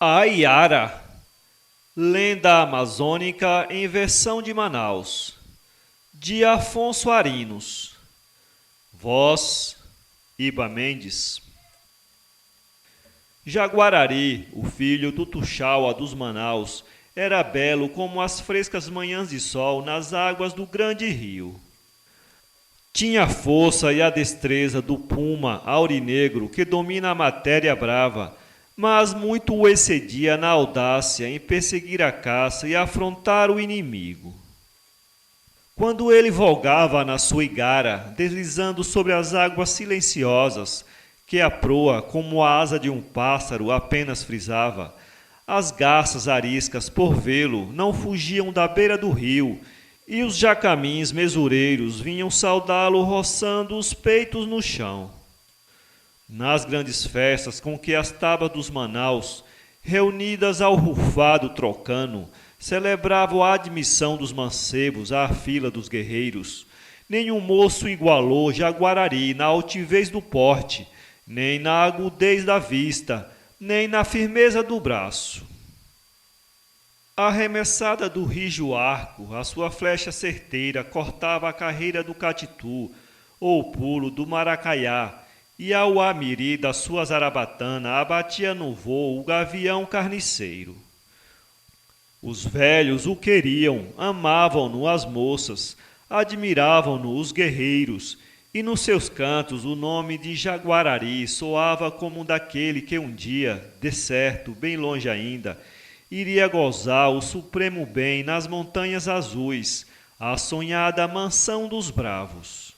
A Iara, lenda amazônica em versão de Manaus, de Afonso Arinos. Voz, Iba Mendes. Jaguarari, o filho do Tuxaua dos Manaus, era belo como as frescas manhãs de sol nas águas do grande rio. Tinha a força e a destreza do puma aurinegro que domina a matéria brava, mas muito o excedia na audácia em perseguir a caça e afrontar o inimigo. Quando ele volgava na sua igara, deslizando sobre as águas silenciosas, que a proa, como a asa de um pássaro, apenas frisava, as garças ariscas, por vê-lo, não fugiam da beira do rio, e os jacamins mesureiros vinham saudá-lo roçando os peitos no chão. Nas grandes festas com que as tabas dos Manaus, reunidas ao rufado trocano, celebravam a admissão dos mancebos à fila dos guerreiros, nenhum moço igualou Jaguarari na altivez do porte, nem na agudez da vista, nem na firmeza do braço. A arremessada do rijo arco, a sua flecha certeira cortava a carreira do catitu, ou o pulo do maracaiá, e ao amiri da sua zarabatana abatia no vôo o gavião carniceiro. Os velhos o queriam, amavam-no as moças, admiravam-no os guerreiros, e nos seus cantos o nome de Jaguarari soava como um daquele que um dia, de certo, bem longe ainda, iria gozar o supremo bem nas montanhas azuis, a sonhada mansão dos bravos.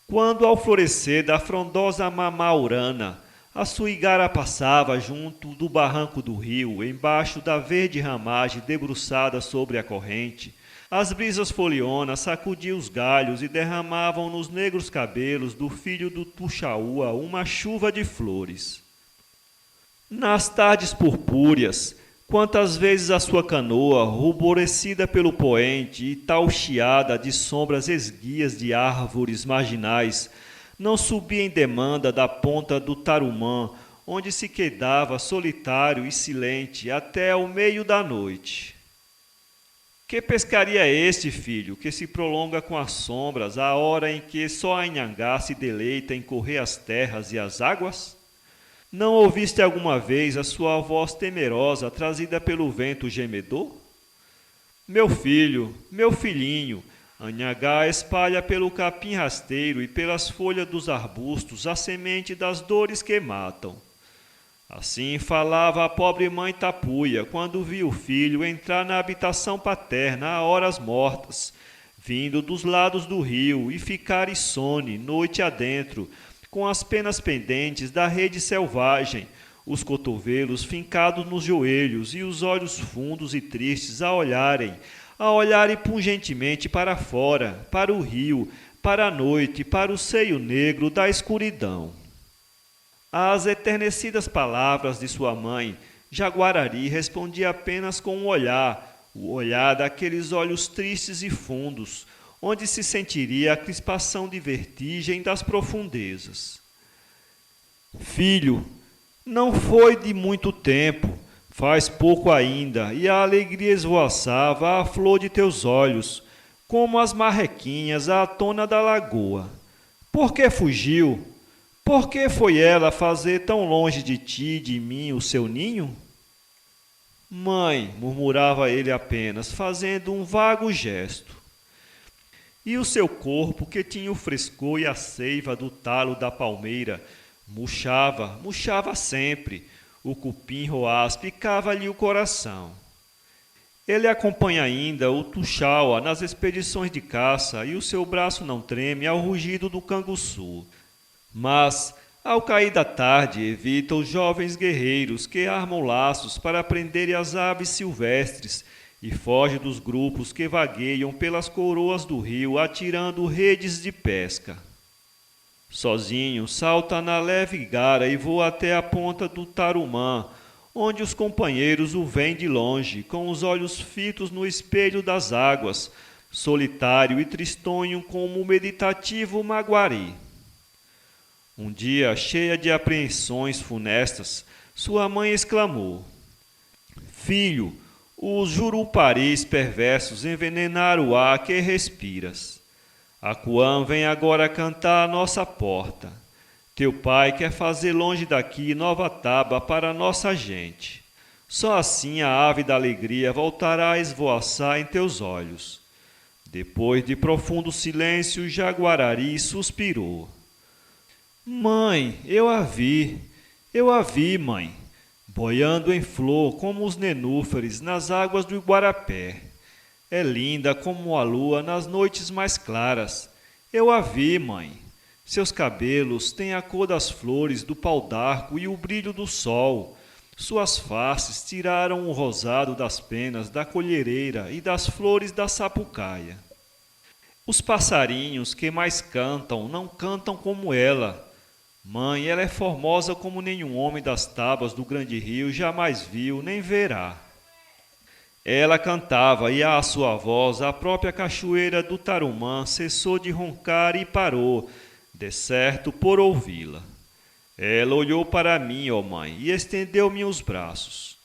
Quando ao florescer da frondosa mamaurana, a sua igara passava junto do barranco do rio, embaixo da verde ramagem debruçada sobre a corrente, as brisas folionas sacudiam os galhos e derramavam nos negros cabelos do filho do Tuxaua uma chuva de flores. Nas tardes purpúreas, quantas vezes a sua canoa, ruborecida pelo poente e tauxiada de sombras esguias de árvores marginais, não subia em demanda da ponta do Tarumã, onde se quedava solitário e silente até ao meio da noite. Que pescaria é este, filho, que se prolonga com as sombras, à hora em que só a Anhangá se deleita em correr as terras e as águas? Não ouviste alguma vez a sua voz temerosa trazida pelo vento gemedor? Meu filho, meu filhinho, Anhangá espalha pelo capim rasteiro e pelas folhas dos arbustos a semente das dores que matam. Assim falava a pobre mãe Tapuia quando viu o filho entrar na habitação paterna a horas mortas, vindo dos lados do rio e ficar insone noite adentro, com as penas pendentes da rede selvagem, os cotovelos fincados nos joelhos e os olhos fundos e tristes a olharem pungentemente para fora, para o rio, para a noite, para o seio negro da escuridão. Às eternecidas palavras de sua mãe, Jaguarari respondia apenas com um olhar, o olhar daqueles olhos tristes e fundos, onde se sentiria a crispação de vertigem das profundezas. Filho, não foi de muito tempo, faz pouco ainda, e a alegria esvoaçava à flor de teus olhos, como as marrequinhas à tona da lagoa. Por que fugiu? Por que foi ela fazer tão longe de ti e de mim o seu ninho? Mãe, murmurava ele apenas, fazendo um vago gesto. E o seu corpo, que tinha o frescor e a seiva do talo da palmeira, murchava sempre. O cupim roaz picava-lhe o coração. Ele acompanha ainda o Tuxaua nas expedições de caça e o seu braço não treme ao rugido do canguçu. Mas, ao cair da tarde, evita os jovens guerreiros que armam laços para prenderem as aves silvestres e foge dos grupos que vagueiam pelas coroas do rio atirando redes de pesca. Sozinho, salta na leve igara e voa até a ponta do Tarumã, onde os companheiros o veem de longe, com os olhos fitos no espelho das águas, solitário e tristonho como o meditativo Maguari. Um dia, cheia de apreensões funestas, Sua mãe exclamou: Filho, os juruparis perversos envenenaram o ar que respiras. Acuã vem agora cantar à nossa porta. Teu pai quer fazer longe daqui nova taba para nossa gente. Só assim a ave da alegria voltará a esvoaçar em teus olhos. Depois de profundo silêncio, Jaguarari suspirou. Mãe, eu a vi, mãe, boiando em flor como os nenúfares nas águas do Iguarapé. É linda como a lua nas noites mais claras. Eu a vi, mãe. Seus cabelos têm a cor das flores do pau-d'arco e o brilho do sol. Suas faces tiraram o rosado das penas da colhereira e das flores da sapucaia. Os passarinhos que mais cantam não cantam como ela. Mãe, ela é formosa como nenhum homem das tábuas do grande rio jamais viu nem verá. Ela cantava e à sua voz a própria cachoeira do Tarumã cessou de roncar e parou, decerto por ouvi-la. Ela olhou para mim, ó mãe, e estendeu-me os braços.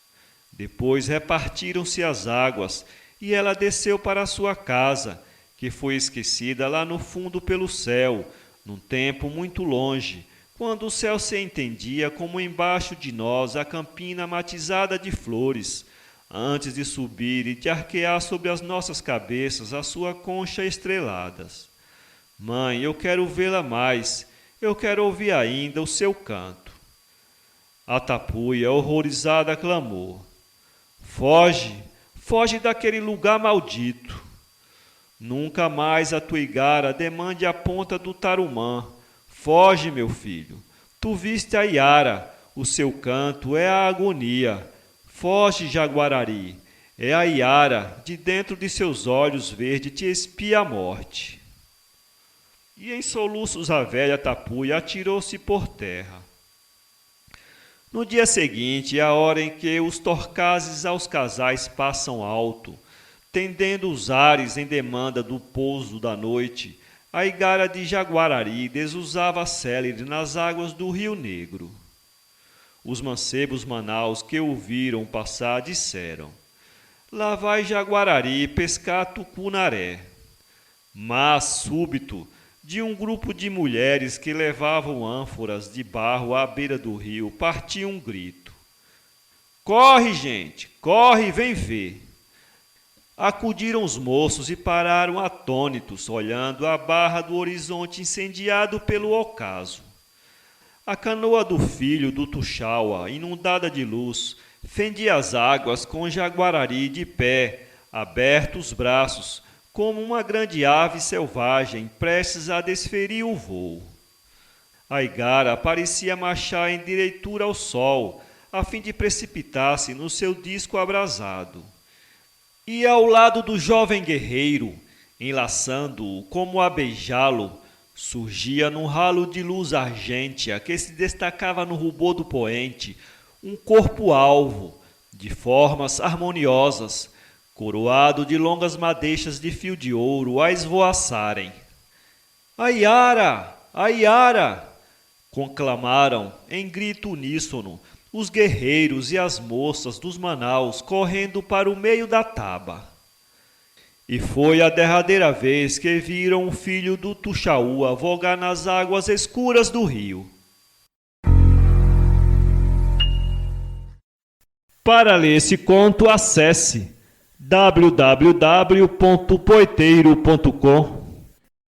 Depois repartiram-se as águas e ela desceu para a sua casa, que foi esquecida lá no fundo pelo céu, num tempo muito longe, quando o céu se entendia como embaixo de nós a campina matizada de flores, antes de subir e de arquear sobre as nossas cabeças a sua concha estreladas. Mãe, eu quero vê-la mais, eu quero ouvir ainda o seu canto. A tapuia, horrorizada, clamou: Foge, foge daquele lugar maldito. Nunca mais a tua igara demande a ponta do Tarumã. Foge, meu filho. Tu viste a Iara, o seu canto é a agonia. Foge, Jaguarari. É a Iara, de dentro de seus olhos verdes te espia a morte. E em soluços a velha tapuia atirou-se por terra. No dia seguinte, a hora em que os torcazes aos casais passam alto, tendendo os ares em demanda do pouso da noite, a igara de Jaguarari desusava célere nas águas do Rio Negro. Os mancebos Manaus que o viram passar disseram: Lá vai Jaguarari pescar tucunaré. Mas, súbito, de um grupo de mulheres que levavam ânforas de barro à beira do rio, partiu um grito: Corre, gente, corre, vem ver! Acudiram os moços e pararam atônitos, olhando a barra do horizonte incendiado pelo ocaso. A canoa do filho do Tuxaua, inundada de luz, fendia as águas com Jaguarari de pé, abertos os braços, como uma grande ave selvagem prestes a desferir o voo. A igara parecia marchar em direitura ao sol, a fim de precipitar-se no seu disco abrasado. E ao lado do jovem guerreiro, enlaçando-o como a beijá-lo, surgia num ralo de luz argêntea que se destacava no rubor do poente, um corpo alvo, de formas harmoniosas, coroado de longas madeixas de fio de ouro a esvoaçarem. A Iara! A Iara! Conclamaram em grito uníssono os guerreiros e as moças dos Manaus correndo para o meio da taba. E foi a derradeira vez que viram o filho do Tuxaua vogar nas águas escuras do rio. Para ler esse conto, acesse www.poeteiro.com